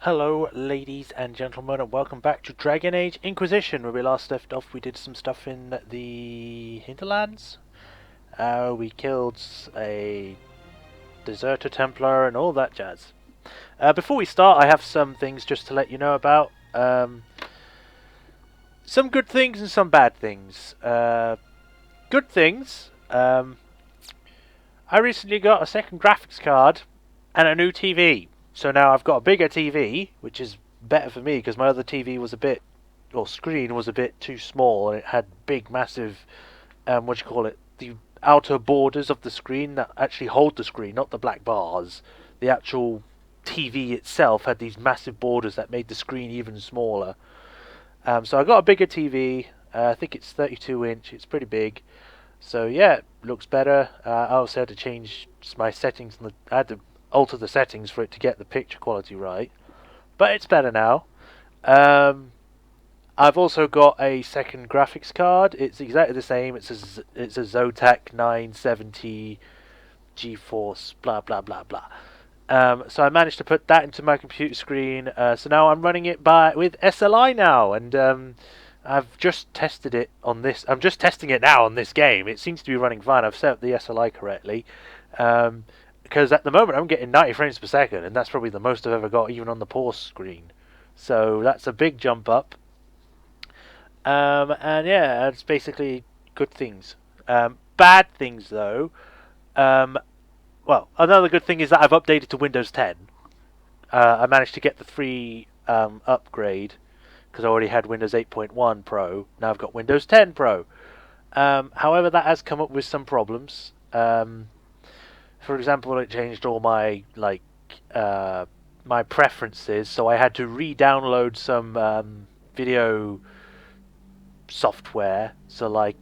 Hello, ladies and gentlemen, and welcome back to Dragon Age Inquisition, where we last left off. We did some stuff in the hinterlands. We killed a deserter Templar and all that jazz. Before we start, I have some things just to let you know about. Some good things and some bad things. Good things. I recently got a second graphics card and a new TV. So now I've got a bigger TV, which is better for me because my other TV was screen was a bit too small, and it had big, massive, the outer borders of the screen that actually hold the screen, not the black bars. The actual TV itself had these massive borders that made the screen even smaller. So I got a bigger TV. I think it's 32-inch. It's pretty big. So yeah, it looks better. I also had to change my settings. I had to alter the settings for it to get the picture quality right. But it's better now. I've also got a second graphics card. It's exactly the same. It's a Zotac 970 GeForce blah blah blah blah. So I managed to put that into my computer screen. So now I'm running it with SLI now, and I've just tested it on this. I'm just testing it now on this game. It seems to be running fine. I've set up the SLI correctly. Because at the moment I'm getting 90 frames per second, and that's probably the most I've ever got, even on the poor screen. So that's a big jump up. And yeah, it's basically good things. Bad things, though. Well, another good thing is that I've updated to Windows 10. I managed to get the free upgrade because I already had Windows 8.1 Pro. Now I've got Windows 10 Pro. However, that has come up with some problems. For example, it changed all my my preferences, so I had to re-download some video software. So I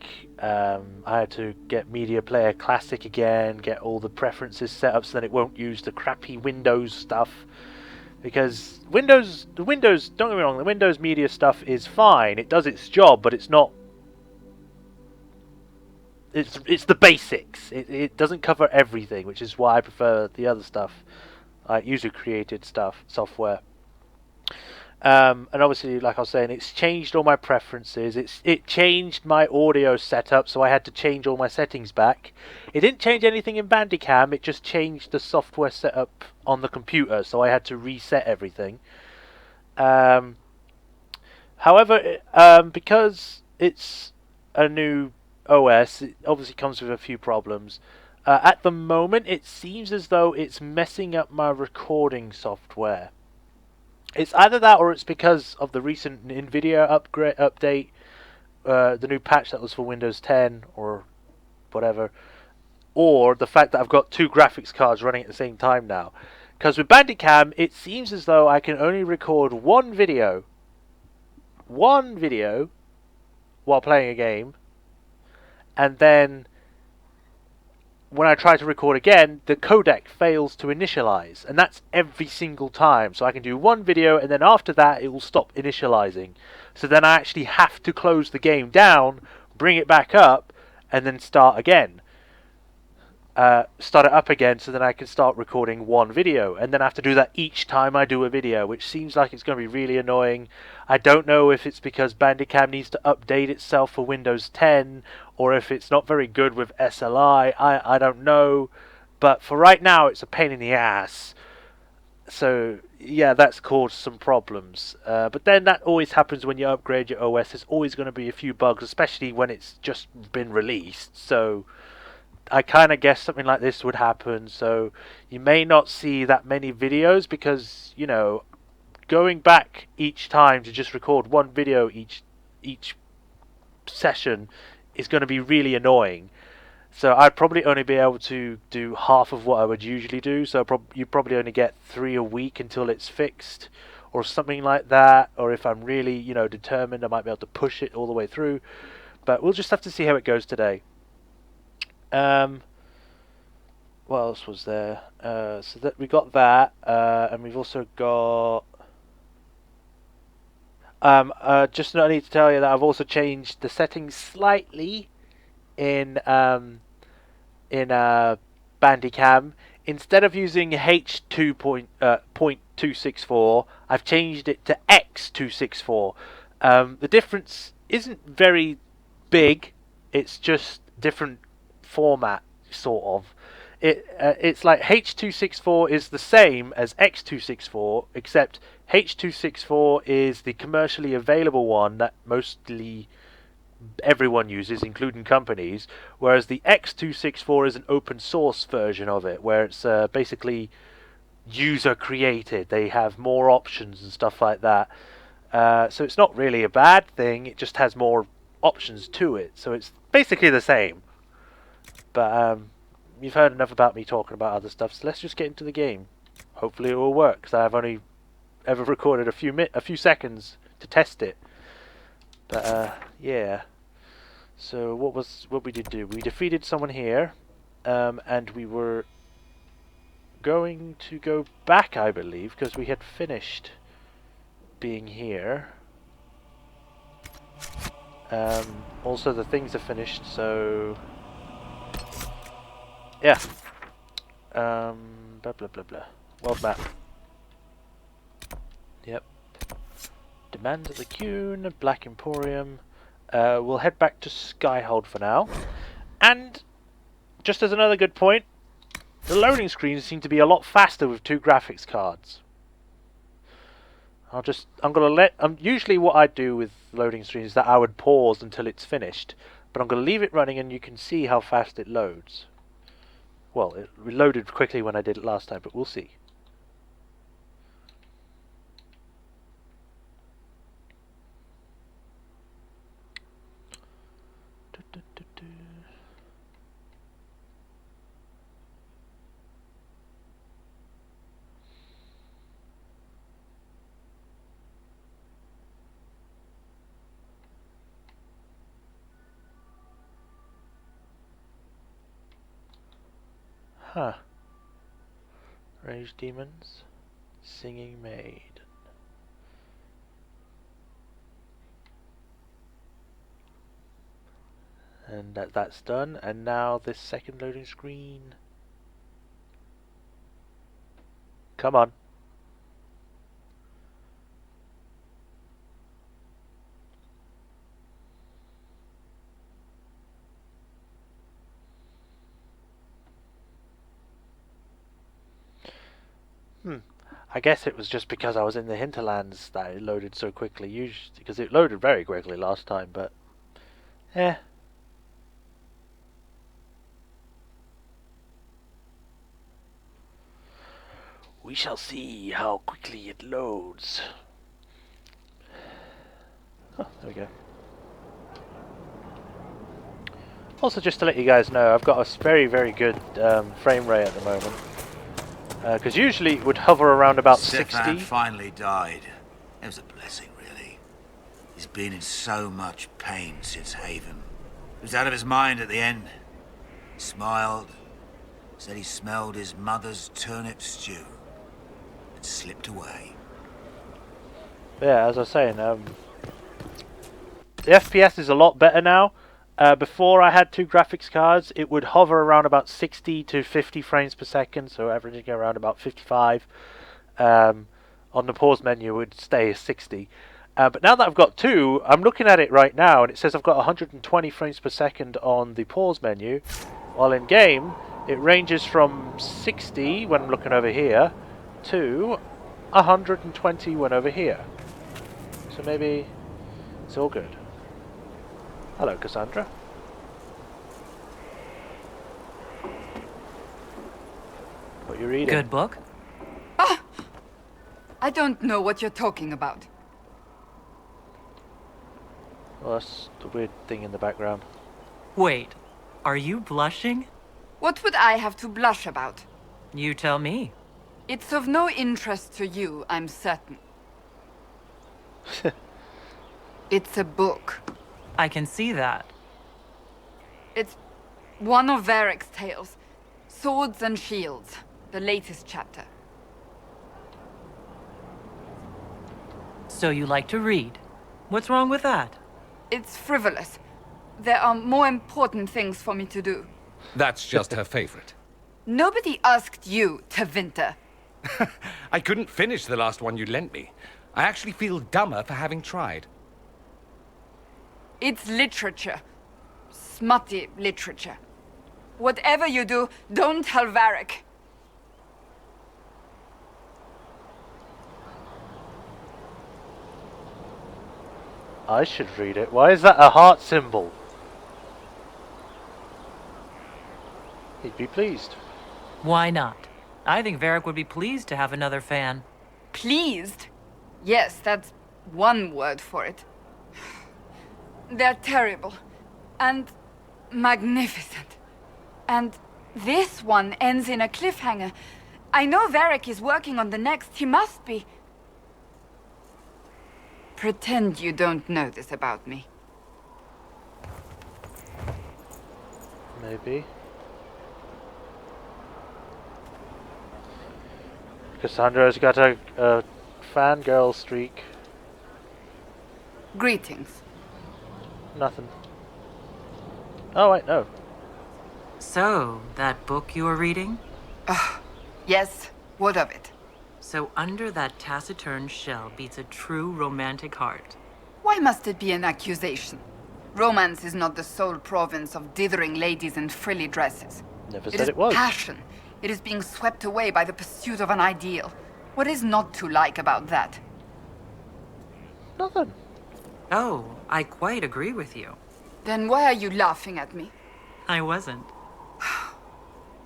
had to get Media Player Classic again, get all the preferences set up so that it won't use the crappy Windows stuff. Because Windows, don't get me wrong, the Windows Media stuff is fine. It does its job, but it's not. It's the basics. It doesn't cover everything, which is why I prefer the other stuff, like user-created software. And obviously, like I was saying, it's changed all my preferences. It changed my audio setup, so I had to change all my settings back. It didn't change anything in Bandicam. It just changed the software setup on the computer, so I had to reset everything. However, because it's a new OS, it obviously comes with a few problems. At the moment, it seems as though it's messing up my recording software. It's either that or it's because of the recent NVIDIA update, the new patch that was for Windows 10 or whatever, or the fact that I've got two graphics cards running at the same time now. Because with Bandicam, it seems as though I can only record one video while playing a game, and then when I try to record again, the codec fails to initialize, and that's every single time. So I can do one video, and then after that, it will stop initializing. So then I actually have to close the game down, bring it back up, and then start again. Start it up again, so then I can start recording one video, and then I have to do that each time I do a video, which seems like it's going to be really annoying. I don't know if it's because Bandicam needs to update itself for Windows 10, or if it's not very good with SLI. I don't know, but for right now, it's a pain in the ass. So yeah, that's caused some problems. But then that always happens when you upgrade your OS. There's always going to be a few bugs, especially when it's just been released. So I kind of guessed something like this would happen, so you may not see that many videos because, going back each time to just record one video each session is going to be really annoying. So I'd probably only be able to do half of what I would usually do, so you probably only get 3 a week until it's fixed or something like that, or if I'm really, determined, I might be able to push it all the way through, but we'll just have to see how it goes today. What else was there? So that we got that, and we've also got. Just I need to tell you that I've also changed the settings slightly in Bandicam. Instead of using H2.0 264. I've changed it to X264. The difference isn't very big. It's just different format, sort of. It's like H264 is the same as X264, except H264 is the commercially available one that mostly everyone uses, including companies, whereas the X264 is an open source version of it, where it's basically user created. They have more options and stuff like that. So it's not really a bad thing, it just has more options to it. So it's basically the same. But you've heard enough about me talking about other stuff, so let's just get into the game. Hopefully it will work, because I've only ever recorded a few seconds to test it. But yeah. So what we did do? We defeated someone here, and we were going to go back, I believe, because we had finished being here. Also, the things are finished, so yeah. Blah blah blah blah. World map. Yep. Demands of the Cune, Black Emporium. We'll head back to Skyhold for now. And just as another good point, the loading screens seem to be a lot faster with 2 graphics cards. Usually what I do with loading screens is that I would pause until it's finished, but I'm going to leave it running and you can see how fast it loads. Well, it loaded quickly when I did it last time, but we'll see. Huh. Rage Demons. Singing Maid. And that's done. And now this second loading screen. Come on. I guess it was just because I was in the hinterlands that it loaded so quickly. Usually, because it loaded very quickly last time, but we shall see how quickly it loads. Oh, there we go. Also, just to let you guys know, I've got a very, very good frame rate at the moment. Because usually it would hover around about 60. Stefan finally died. It was a blessing, really. He's been in so much pain since Haven. He was out of his mind at the end. He smiled, said he smelled his mother's turnip stew, and slipped away. Yeah, as I was saying, the FPS is a lot better now. Before I had 2 graphics cards, it would hover around about 60 to 50 frames per second, so averaging around about 55. On the pause menu, it would stay as 60. But now that I've got 2, I'm looking at it right now, and it says I've got 120 frames per second on the pause menu, while in game, it ranges from 60 when I'm looking over here to 120 when over here. So maybe it's all good. Hello, Cassandra. What you reading? Good book? Ah! I don't know what you're talking about. Well, that's the weird thing in the background. Wait, are you blushing? What would I have to blush about? You tell me. It's of no interest to you, I'm certain. It's a book. I can see that. It's one of Varric's tales. Swords and Shields. The latest chapter. So you like to read. What's wrong with that? It's frivolous. There are more important things for me to do. That's just her favorite. Nobody asked you, Tevinter. I couldn't finish the last one you lent me. I actually feel dumber for having tried. It's literature. Smutty literature. Whatever you do, don't tell Varric. I should read it. Why is that a heart symbol? He'd be pleased. Why not? I think Varric would be pleased to have another fan. Pleased? Yes, that's one word for it. They're terrible. And magnificent. And this one ends in a cliffhanger. I know Varric is working on the next. He must be. Pretend you don't know this about me. Maybe. Cassandra's got a fangirl streak. Greetings. Nothing. Oh wait, no. So, that book you were reading? Yes, what of it? So under that taciturn shell beats a true romantic heart. Why must it be an accusation? Romance is not the sole province of dithering ladies in frilly dresses. Never It said is it was. passion. It is being swept away by the pursuit of an ideal. What is not to like about that? Nothing. Oh, I quite agree with you. Then why are you laughing at me? I wasn't.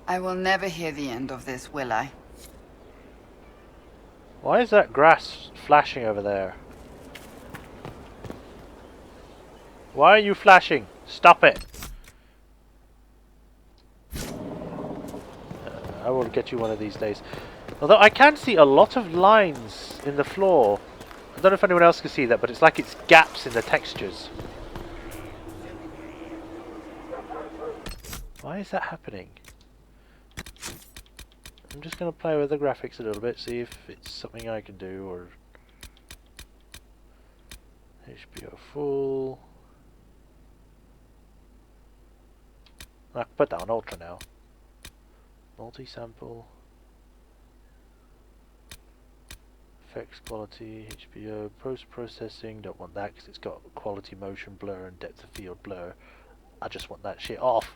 I will never hear the end of this, will I? Why is that grass flashing over there? Why are you flashing? Stop it! I will get you one of these days. Although I can see a lot of lines in the floor. I don't know if anyone else can see that, but it's like it's gaps in the textures. Why is that happening? I'm just going to play with the graphics a little bit, see if it's something I can do, or... HBO full... I can put that on ultra now. Multi-sample... Effects quality, HBO, post-processing, don't want that because it's got quality motion blur and depth of field blur. I just want that shit off.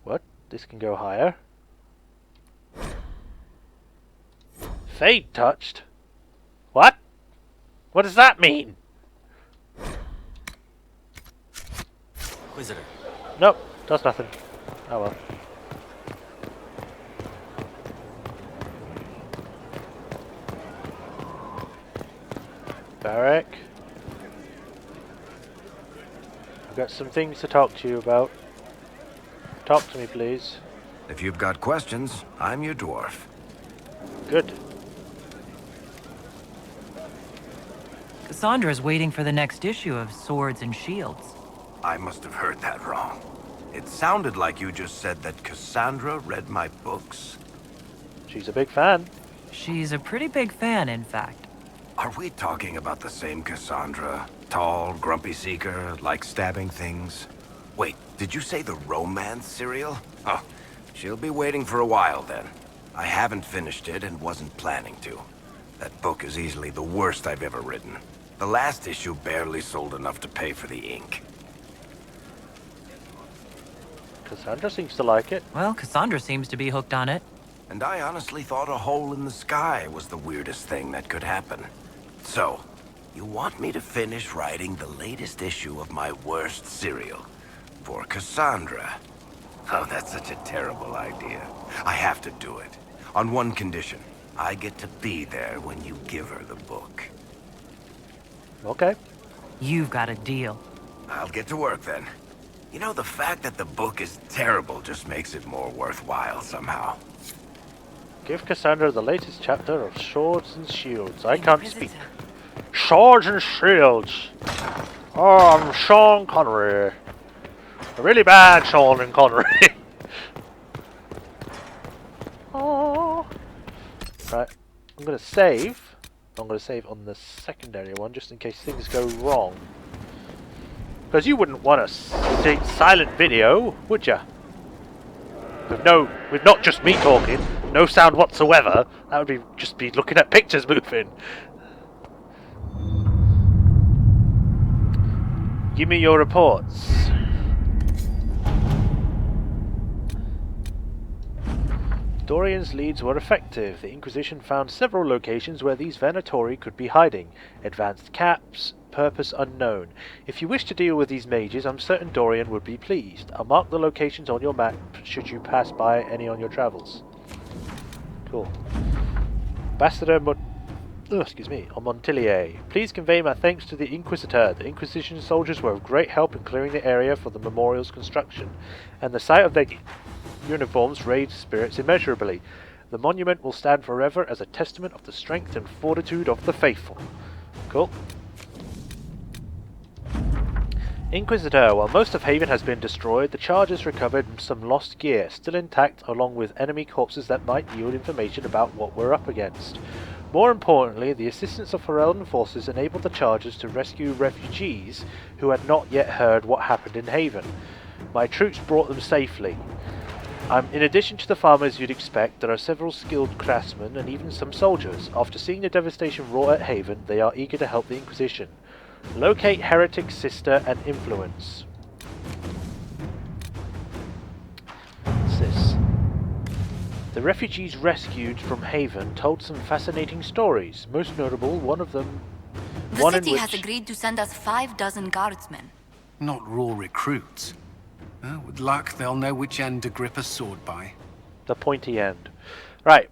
What? This can go higher. Fade touched? What? What does that mean? Inquisitor. Nope, does nothing. Oh well. Varric, I've got some things to talk to you about. Talk to me, please. If you've got questions, I'm your dwarf. Good. Cassandra's waiting for the next issue of Swords and Shields. I must have heard that wrong. It sounded like you just said that Cassandra read my books. She's a big fan. She's a pretty big fan, in fact. Are we talking about the same Cassandra? Tall, grumpy seeker, like stabbing things? Wait, did you say the romance serial? Oh, she'll be waiting for a while then. I haven't finished it and wasn't planning to. That book is easily the worst I've ever written. The last issue barely sold enough to pay for the ink. Cassandra seems to like it. Well, Cassandra seems to be hooked on it. And I honestly thought a hole in the sky was the weirdest thing that could happen. So, you want me to finish writing the latest issue of my worst serial for Cassandra? Oh, that's such a terrible idea. I have to do it. On one condition. I get to be there when you give her the book. Okay. You've got a deal. I'll get to work then. You know, the fact that the book is terrible just makes it more worthwhile somehow. Give Cassandra the latest chapter of Swords and Shields. I can't speak. Swords and Shields. Oh, I'm Sean Connery. A really bad Sean Connery. Oh. Right, I'm going to save. I'm going to save on the secondary one just in case things go wrong. Because you wouldn't want a silent video, would you? with not just me talking, no sound whatsoever. That would be just be looking at pictures moving. Give me your reports. Dorian's leads were effective. The Inquisition found several locations where these Venatori could be hiding. Advanced caps, purpose unknown. If you wish to deal with these mages, I'm certain Dorian would be pleased. I'll mark the locations on your map should you pass by any on your travels. Cool. Ambassador Montilier. Please convey my thanks to the Inquisitor. The Inquisition soldiers were of great help in clearing the area for the memorial's construction, and the sight of their uniforms raised spirits immeasurably. The monument will stand forever as a testament of the strength and fortitude of the faithful. Cool. Inquisitor, while most of Haven has been destroyed, the charges recovered some lost gear, still intact, along with enemy corpses that might yield information about what we're up against. More importantly, the assistance of Ferelden forces enabled the charges to rescue refugees who had not yet heard what happened in Haven. My troops brought them safely. In addition to the farmers you'd expect, there are several skilled craftsmen and even some soldiers. After seeing the devastation wrought at Haven, they are eager to help the Inquisition. Locate Heretic Sister and influence. What's this? The refugees rescued from Haven told some fascinating stories. Most notable, one of them... The city has agreed to send us 6 guardsmen. Not raw recruits. With luck, they'll know which end to grip a sword by. The pointy end. Right.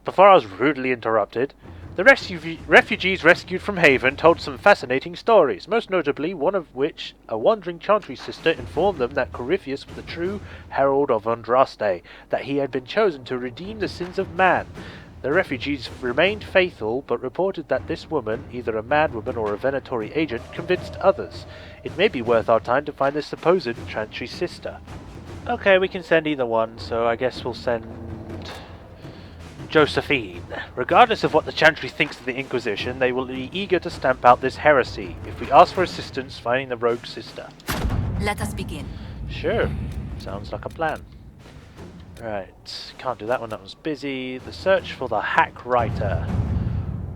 Before I was rudely interrupted, the refugees rescued from Haven told some fascinating stories, most notably one of which a wandering chantry sister informed them that Corypheus was the true herald of Andraste, that he had been chosen to redeem the sins of man. The refugees remained faithful, but reported that this woman, either a madwoman or a Venatori agent, convinced others. It may be worth our time to find this supposed chantry sister. Okay, we can send either one, so I guess we'll send Josephine. Regardless of what the Chantry thinks of the Inquisition, they will be eager to stamp out this heresy, if we ask for assistance finding the rogue sister. Let us begin. Sure. Sounds like a plan. Right. Can't do that one, that one's busy. The search for the hack writer.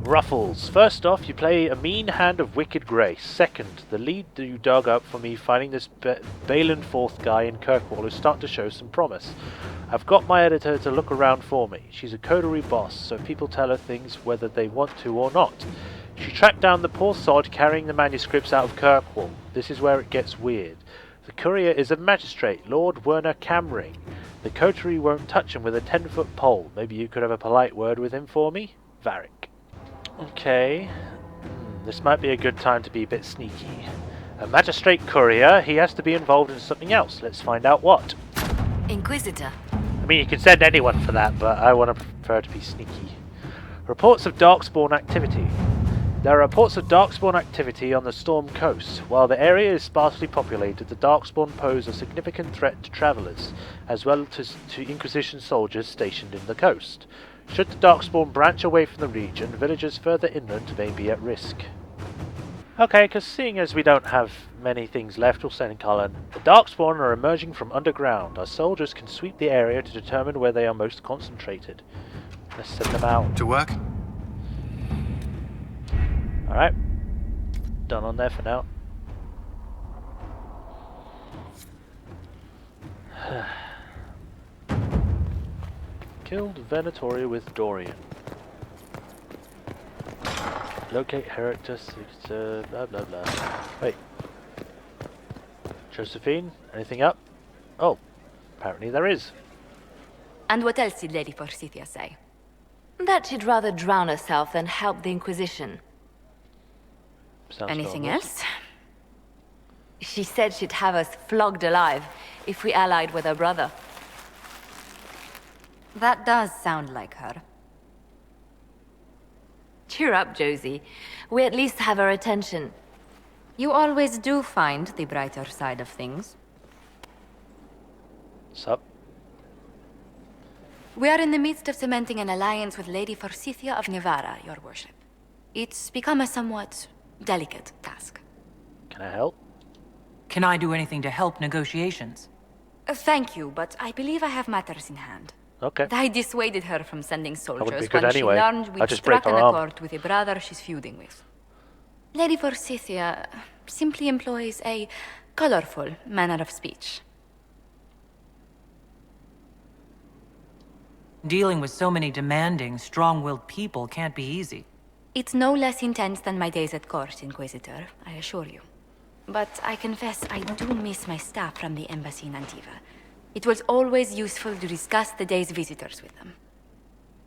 Ruffles. First off, you play a mean hand of wicked grace. Second, the lead you dug up for me finding this Balin Forth guy in Kirkwall is starting to show some promise. I've got my editor to look around for me. She's a coterie boss, so people tell her things whether they want to or not. She tracked down the poor sod carrying the manuscripts out of Kirkwall. This is where it gets weird. The courier is a magistrate, Lord Werner Camring. The coterie won't touch him with a 10-foot pole. Maybe you could have a polite word with him for me? Varric. Okay. This might be a good time to be a bit sneaky. A magistrate courier, he has to be involved in something else. Let's find out what. Inquisitor. I mean, you can send anyone for that, but I want to prefer to be sneaky. Reports of Darkspawn activity. There are reports of Darkspawn activity on the Storm Coast. While the area is sparsely populated, the Darkspawn pose a significant threat to travellers, as well as to Inquisition soldiers stationed in the coast. Should the Darkspawn branch away from the region, villagers further inland may be at risk. Okay, because seeing as we don't have many things left, we'll send Cullen. The Darkspawn are emerging from underground. Our soldiers can sweep the area to determine where they are most concentrated. Let's send them out. To work? Alright. Done on there for now. Killed Venatori with Dorian. Locate Heretic, blah blah blah. Wait. Josephine, anything up? Oh, apparently there is. And what else did Lady Forsythia say? That she'd rather drown herself than help the Inquisition. Sounds Anything normal. else? She said she'd have us flogged alive if we allied with her brother. That does sound like her. Cheer up, Josie. We at least have her attention. You always do find the brighter side of things. Sup? We are in the midst of cementing an alliance with Lady Forsythia of Nevada, your worship. It's become a somewhat delicate task. Can I help? Can I do anything to help negotiations? Thank you, but I believe I have matters in hand. Okay. I dissuaded her from sending be soldiers good when anyway. she learned I'll we'd just break struck an her arm. accord with a brother she's feuding with. Lady Forsythia simply employs a colorful manner of speech. Dealing with so many demanding, strong-willed people can't be easy. It's no less intense than my days at court, Inquisitor, I assure you. But I confess I do miss my staff from the embassy in Antiva. It was always useful to discuss the day's visitors with them.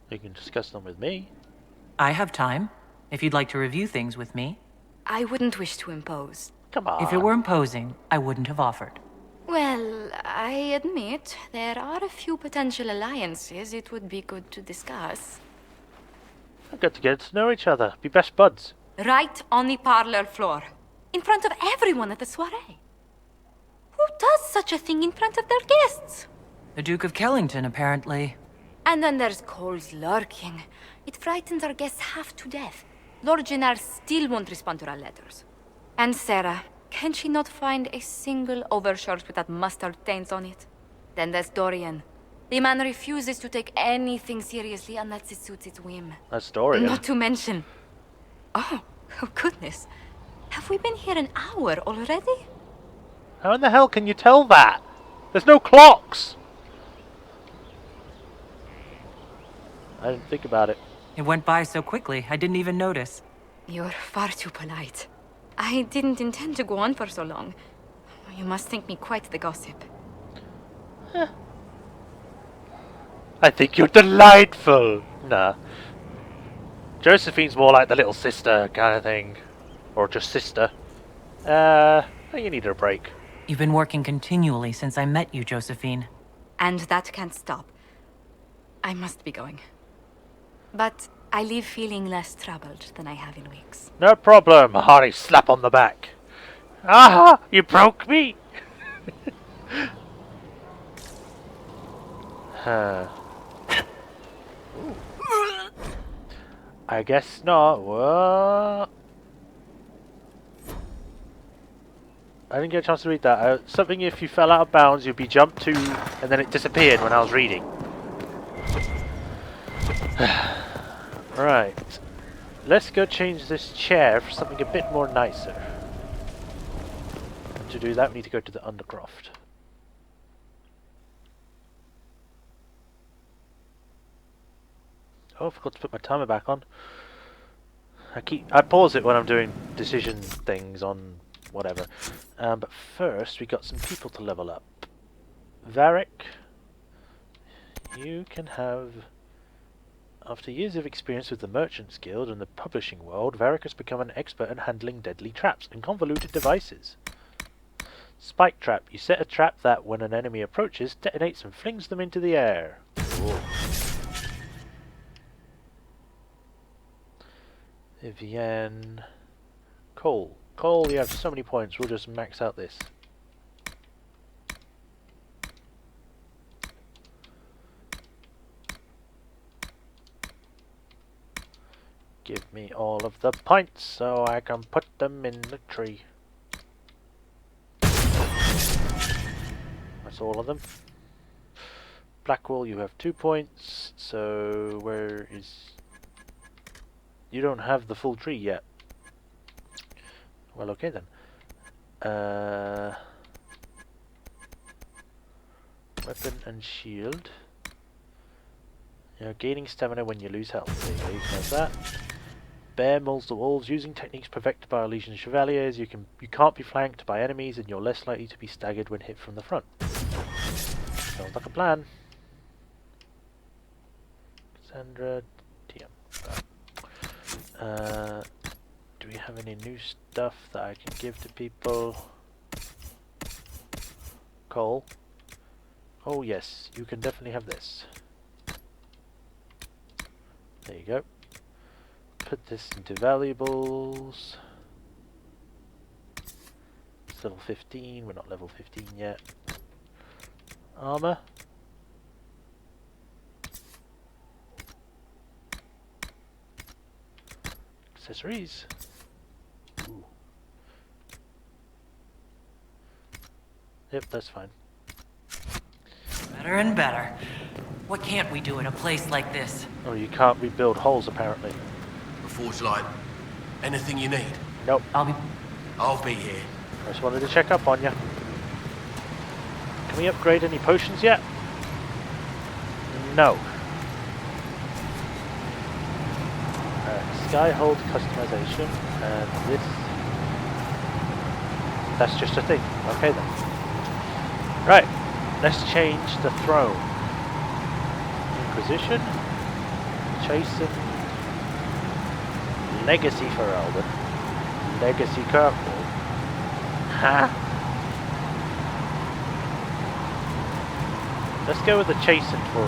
You can discuss them with me. I have time, if you'd like to review things with me. I wouldn't wish to impose. Come on. If it were imposing, I wouldn't have offered. Well, I admit there are a few potential alliances it would be good to discuss. We've got to get to know each other. Be best buds. Right on the parlor floor, in front of everyone at the soiree. Who does such a thing in front of their guests? The Duke of Kellington, apparently. And then there's Cole's lurking. It frightens our guests half to death. Lord Jennar still won't respond to our letters. And Sarah, can she not find a single overshirt with that mustard taint on it? Then there's Dorian. The man refuses to take anything seriously unless it suits its whim. That's Dorian. Not to mention... Oh goodness. Have we been here an hour already? How in the hell can you tell that? There's no clocks! I didn't think about it. It went by so quickly, I didn't even notice. You're far too polite. I didn't intend to go on for so long. You must think me quite the gossip. I think you're delightful. Nah. Josephine's more like the little sister kind of thing. Or just sister. You need a break. You've been working continually since I met you, Josephine. And that can't stop. I must be going. But I leave feeling less troubled than I have in weeks. No problem. A hearty slap on the back. Aha! You broke me! I guess not. What? I didn't get a chance to read that. Something if you fell out of bounds, you'd be jumped to, and then it disappeared when I was reading. Right. Let's go change this chair for something a bit more nicer. And to do that, we need to go to the Undercroft. Oh, I forgot to put my timer back on. I pause it when I'm doing decision things on whatever. But first, we got some people to level up. Varric, you can have... After years of experience with the Merchants Guild and the publishing world, Varric has become an expert in handling deadly traps and convoluted devices. Spike trap. You set a trap that, when an enemy approaches, detonates and flings them into the air. Cool. Vivienne. Cole. Cole, you have so many points. We'll just max out this. Give me all of the points so I can put them in the tree. That's all of them. Blackwall, you have 2 points. So where is... You don't have the full tree yet. Well, okay then. Weapon and shield. You're gaining stamina when you lose health. There you go, you can have that. Bear mauls the walls using techniques perfected by our Legion Chevaliers. You can't be flanked by enemies, and you're less likely to be staggered when hit from the front. Sounds like a plan. Cassandra, Tiam. Right. Do we have any new stuff that I can give to people? Cole. Oh yes, you can definitely have this. There you go. Put this into valuables. It's level 15, we're not level 15 yet. Armor. Accessories. Ooh. Yep, that's fine. Better and better. What can't we do in a place like this? Oh, you can't rebuild holes, apparently. A forge light. Anything you need? Nope. I'll be here. I just wanted to check up on you. Can we upgrade any potions yet? No. Skyhold customization, and this... That's just a thing. Okay then. Right, let's change the throne. Inquisition, Chastened, Legacy for Elden, Legacy Kirkwall. Ha! Let's go with the Chastened for a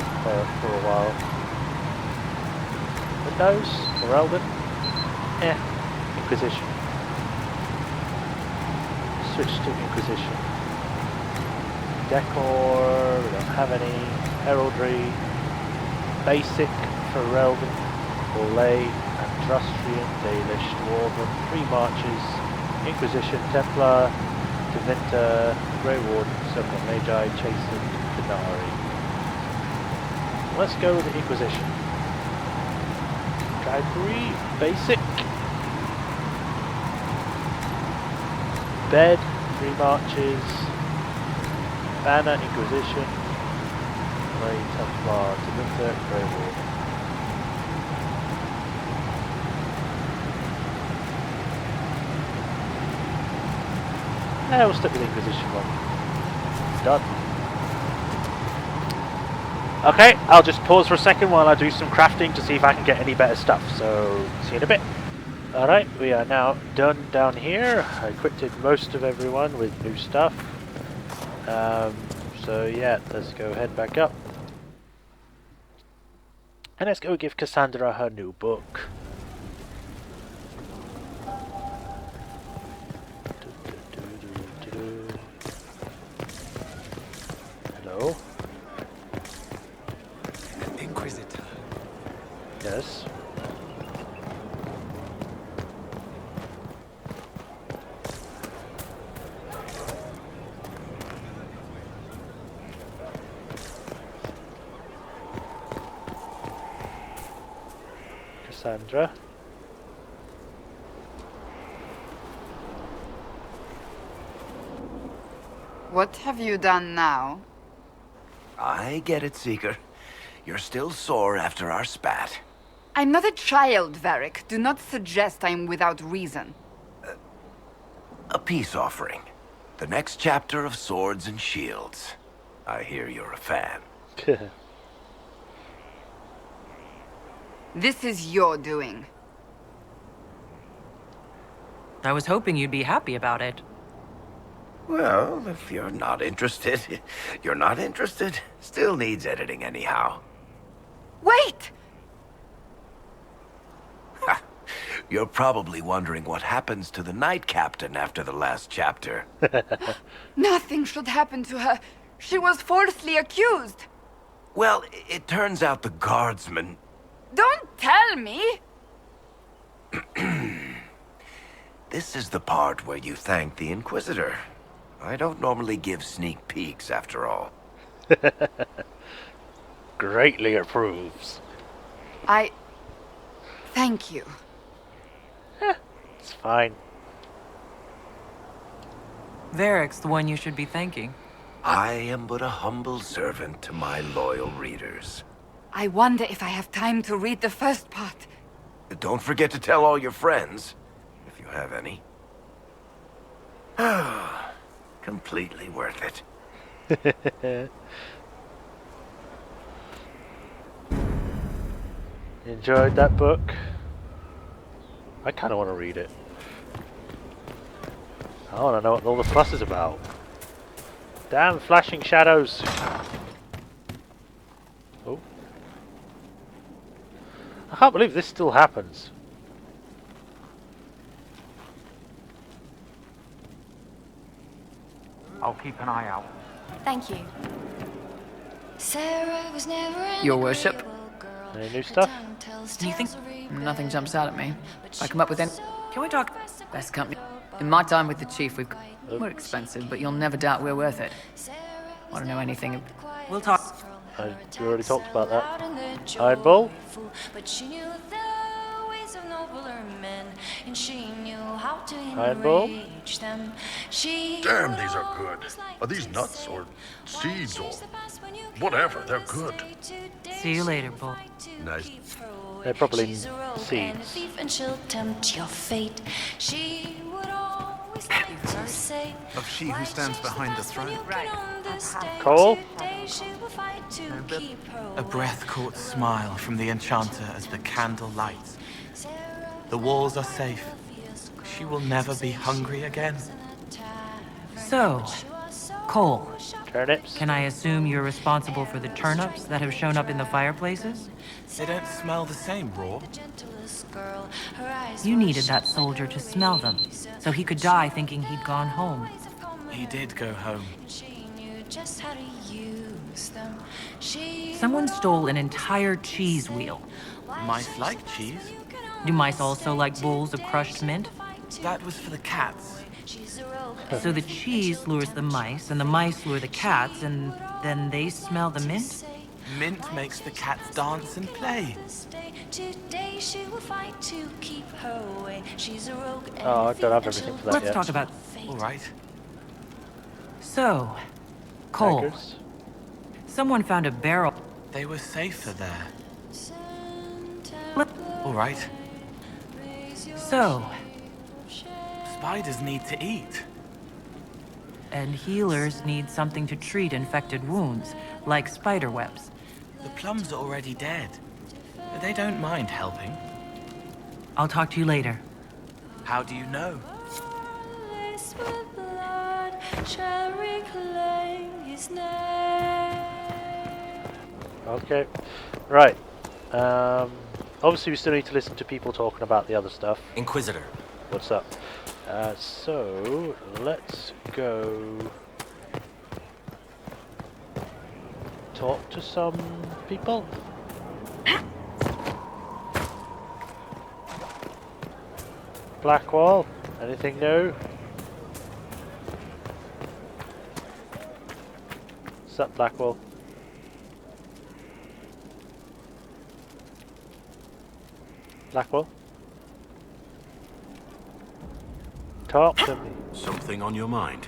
while. Windows for Elden. Inquisition. Switch to Inquisition. Decor, we don't have any. Heraldry. Basic for Elden. Orlais, Andrastrian, Dalish, Dwarven, 3 Marches, Inquisition, Templar, Tevinter, Grey Warden, Circle Magi, Chastened, Canary. Let's go with the Inquisition. Library, basic. Bed, 3 Marches. Banner, Inquisition. Grey Templar, Tevinter, Grey Warden. Yeah, we'll stick with the Inquisition one. Done. Okay, I'll just pause for a second while I do some crafting to see if I can get any better stuff, so see you in a bit. Alright, we are now done down here. I equipped most of everyone with new stuff. So yeah, let's go head back up. And let's go give Cassandra her new book. Hello? Inquisitor. Yes. Cassandra. What have you done now? I get it, Seeker. You're still sore after our spat. I'm not a child, Varric. Do not suggest I'm without reason. A peace offering. The next chapter of Swords and Shields. I hear you're a fan. This is your doing. I was hoping you'd be happy about it. Well, if you're not interested, you're not interested. Still needs editing anyhow. Wait! You're probably wondering what happens to the Knight Captain after the last chapter. Nothing should happen to her. She was falsely accused. Well, it turns out the guardsman... Don't tell me! This is the part where you thank the Inquisitor. I don't normally give sneak peeks, after all. Greatly approves. Thank you. It's fine. Varric's the one you should be thanking. I am but a humble servant to my loyal readers. I wonder if I have time to read the first part. Don't forget to tell all your friends, if you have any. Completely worth it. Enjoyed that book? I kind of want to read it. I want to know what all the fuss is about. Damn flashing shadows! Oh. I can't believe this still happens. I'll keep an eye out. Thank you. Your worship? Any new stuff? Do you think... Nothing jumps out at me. I come up with any... Can we talk... Best company. In my time with the chief, we're expensive, but you'll never doubt we're worth it. Want to know anything? We'll talk... We already talked about that. Iron Ball. But she knew the ways of nobler men, and she knew how to Iron Ball. enrage them. Damn, these are good. Are these nuts or seeds or whatever? They're good. See you later, Bull. Nice. They're probably She's a rogue and a seeds. thief, and she'll tempt your fate. She would always like to say, Of she who stands behind the throne. right. Cole? A breath-caught smile from the enchanter as the candle lights. The walls are safe. She will never be hungry again. So, Cole, Turnips. can I assume you're responsible for the turnips that have shown up in the fireplaces? They don't smell the same, raw. You needed that soldier to smell them, so he could die thinking he'd gone home. He did go home. Someone stole an entire cheese wheel. Mice like cheese. Do mice also like bowls of crushed mint? That was for the cats. So the cheese lures the mice, and the mice lure the cats, and then they smell the mint? Mint makes the cats dance and play. Oh, I don't have everything for that Let's yet. talk about... All right. So, Cole, Daggers. someone found a barrel... They were safer there. Let- All right. So, Spiders need to eat. and healers need something to treat infected wounds, like spider webs. The plums are already dead. But they don't mind helping. I'll talk to you later. How do you know? Okay. Right. Obviously we still need to listen to people talking about the other stuff. Inquisitor. What's up? So, let's go talk to some people. Blackwall, anything new? What's up, Blackwall? Blackwall? Talk to me. Something on your mind?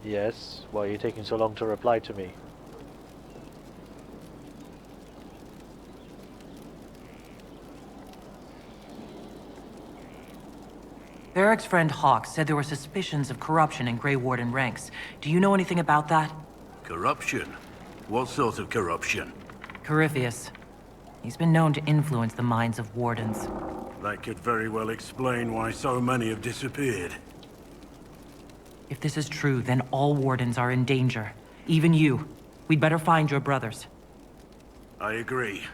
Yes, why are you taking so long to reply to me? Barrick's friend Hawk said there were suspicions of corruption in Grey Warden ranks. Do you know anything about that? Corruption? What sort of corruption? Corypheus. He's been known to influence the minds of wardens. That could very well explain why so many have disappeared. If this is true, then all wardens are in danger. Even you. We'd better find your brothers. I agree.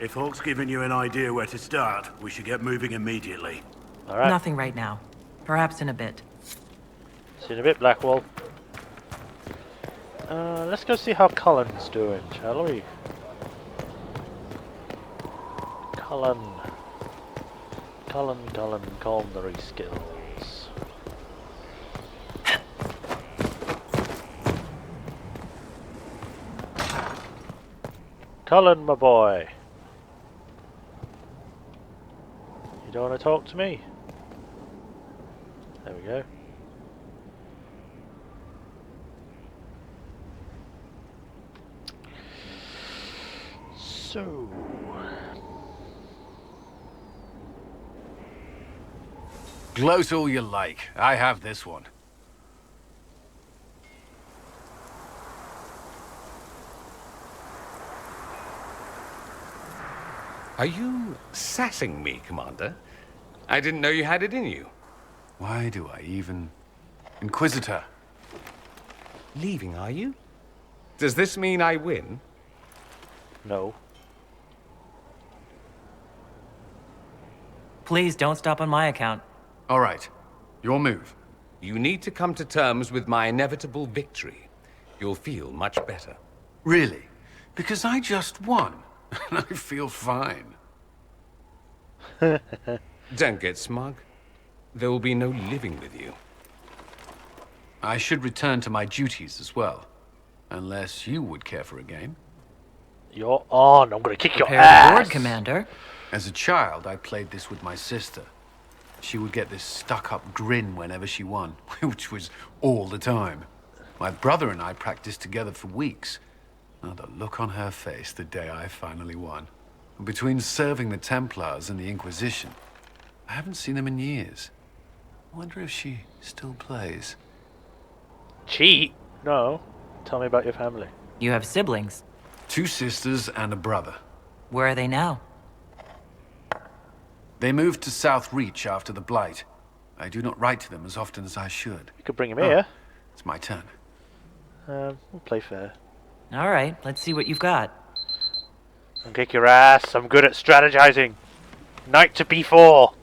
If Hawk's given you an idea where to start, we should get moving immediately. All right. Nothing right now. Perhaps in a bit. See you in a bit, Blackwall. Let's go see how Cullen's doing, shall we? Cullen, culinary skills. Cullen, my boy. You don't want to talk to me? There we go. So... Gloat all you like. I have this one. Are you sassing me, Commander? I didn't know you had it in you. Why do I even... Inquisitor. Leaving, are you? Does this mean I win? No. Please don't stop on my account. All right. Your move. You need to come to terms with my inevitable victory. You'll feel much better. Really? Because I just won. And I feel fine. Don't get smug. There will be no living with you. I should return to my duties as well. Unless you would care for a game. You're on. I'm gonna kick your Prepare ass. the board, Commander. As a child, I played this with my sister. She would get this stuck-up grin whenever she won, which was all the time. My brother and I practiced together for weeks. Oh, the look on her face the day I finally won. Between serving the Templars and the Inquisition, I haven't seen them in years. I wonder if she still plays. Cheat? No. Tell me about your family. You have siblings. 2 sisters and a brother. Where are they now? They moved to South Reach after the Blight. I do not write to them as often as I should. You could bring him here. It's my turn. We'll play fair. All right, let's see what you've got. I'll kick your ass. I'm good at strategizing. Knight to b4.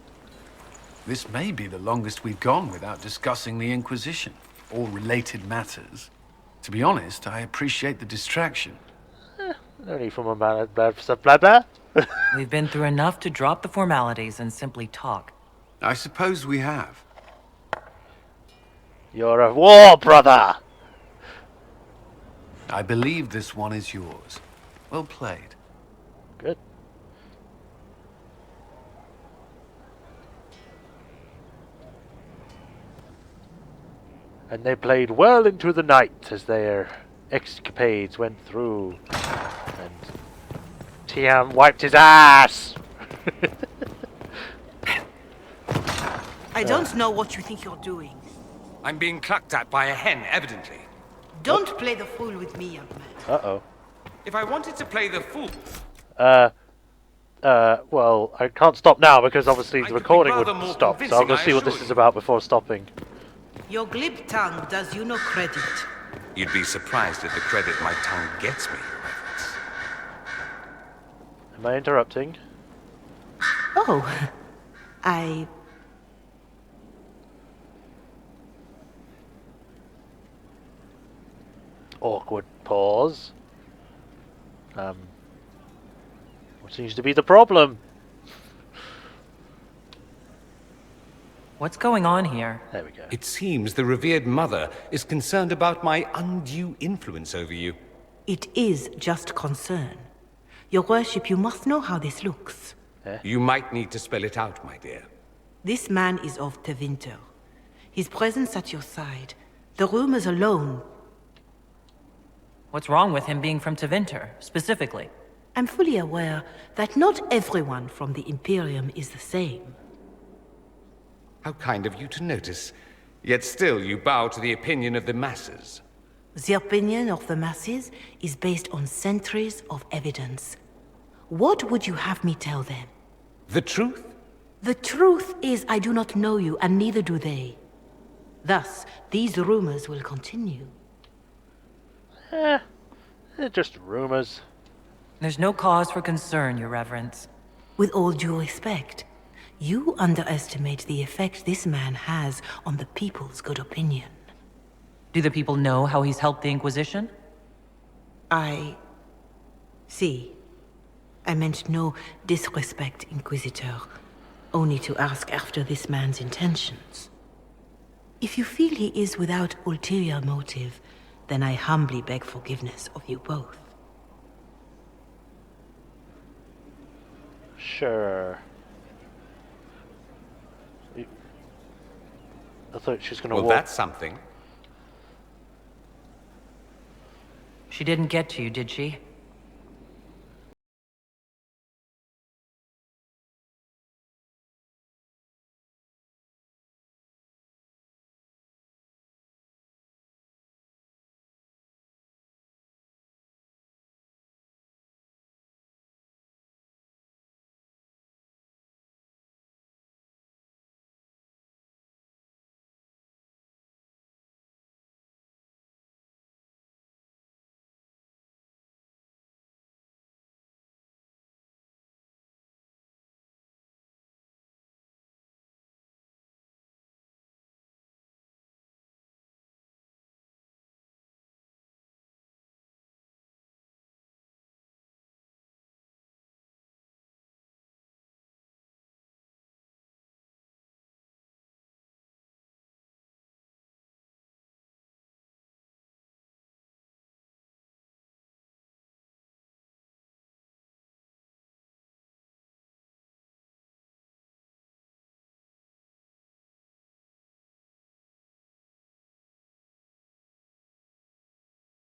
This may be the longest we've gone without discussing the Inquisition, or related matters. To be honest, I appreciate the distraction. No need for my blah. We've been through enough to drop the formalities and simply talk. I suppose we have. You're a war brother. I believe this one is yours. Well played. Good. And they played well into the night as their escapades went through. And Tiam wiped his ass! I don't know what you think you're doing. I'm being clucked at by a hen, evidently. Don't play the fool with me, young man. Uh-oh. If I wanted to play the fool... well, I can't stop now because obviously the recording rather would more stop, so I'll go convincing, see what I this assure is you. about before stopping. Your glib tongue does you no credit. You'd be surprised at the credit my tongue gets me. Am I interrupting? Oh, Awkward pause. What seems to be the problem? What's going on here? There we go. It seems the revered mother is concerned about my undue influence over you. It is just concern. Your worship, you must know how this looks. You might need to spell it out, my dear. This man is of Tevinter. His presence at your side, the rumors alone. What's wrong with him being from Tevinter, specifically? I'm fully aware that not everyone from the Imperium is the same. How kind of you to notice. Yet still you bow to the opinion of the masses. The opinion of the masses is based on centuries of evidence. What would you have me tell them? The truth? The truth is I do not know you, and neither do they. Thus, these rumors will continue. They're just rumors. There's no cause for concern, Your Reverence. With all due respect, you underestimate the effect this man has on the people's good opinion. Do the people know how he's helped the Inquisition? I meant no disrespect, Inquisitor. Only to ask after this man's intentions. If you feel he is without ulterior motive, then I humbly beg forgiveness of you both. Sure. I thought she was going to Well, walk. that's something. She didn't get to you, did she?